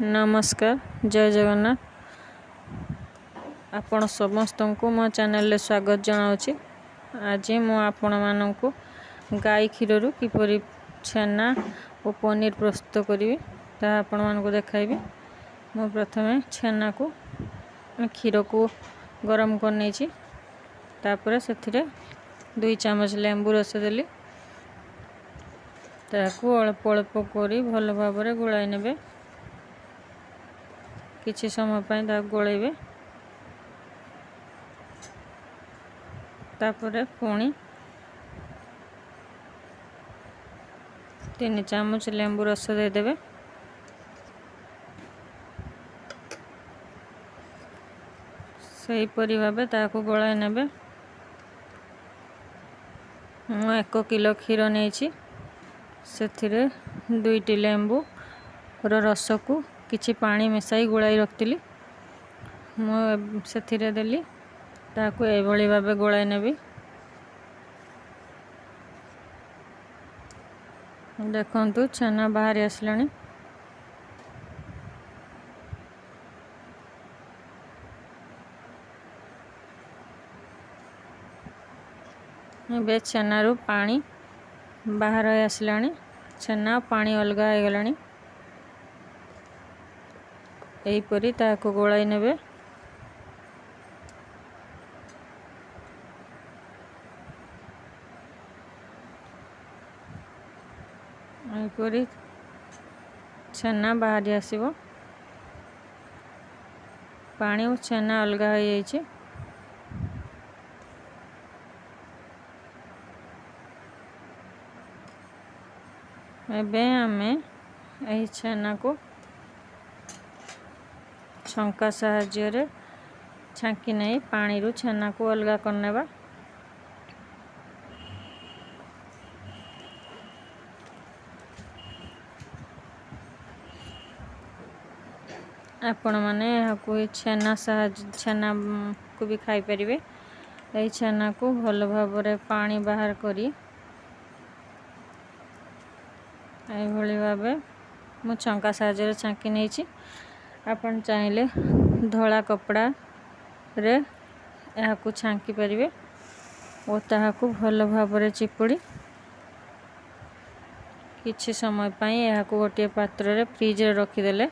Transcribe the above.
नमस्कार जय जगन्नाथ आपण समस्त को मो चैनल स्वागत जनावछि। आज मु आपण माननकु गाय क्षीर किपरि छेना और पनीर प्रस्तुत करी ता आपण मानकु देखाइबी। मु प्रथमे छेना को क्षीर को गरम कर नेछि, तापर सेथिरे 2 चम्मच लेंबू रस देली, ताकू अल्प अल्प करी भल भाबरे गुळाई नेबे। किछि समय पय ता गोळेबे, तापर पुणी 3 चम्मच लेंबू रस दे देबे। सही परि भाबे ताकू गोळाई नेबे। मु 1 किलो क्षीर नेछि, सेथिरे 2टी लेंबू रस को किछि पानी मिसाई गोळाई रखतिली। मु सेथिरे देली, ताकू एभली भाबे गोळाई नेबी। देखंतु छेना बाहर आसलानी। बे छेनारू पानी बाहर आसलानी, छेना पानी अलग हो गलानी। एही परी ताको गोळाई नेबे। एही परी छेना बाहर आसीबो, पानी और छेना अलग हो जाइछि। एबे आमे एही छेना को छंका साहाय्य रे छांकी नहीं पानी रु छेना को अलग करनेबा। आपण माने को छेना को भी खाई परिबे। एही छेना को भल भाबरे पानी बाहर करी एही भली भाबे मु छंका साहाय्य रे छांकी नेछि। आपण चाहिले धोला कपड़ा रे एहा को छांकी परिबे और ताहा को भल भाबरे चिपुड़ी किछि समय पई एहा को गोटे पात्र रे फ्रिज रे रखी देले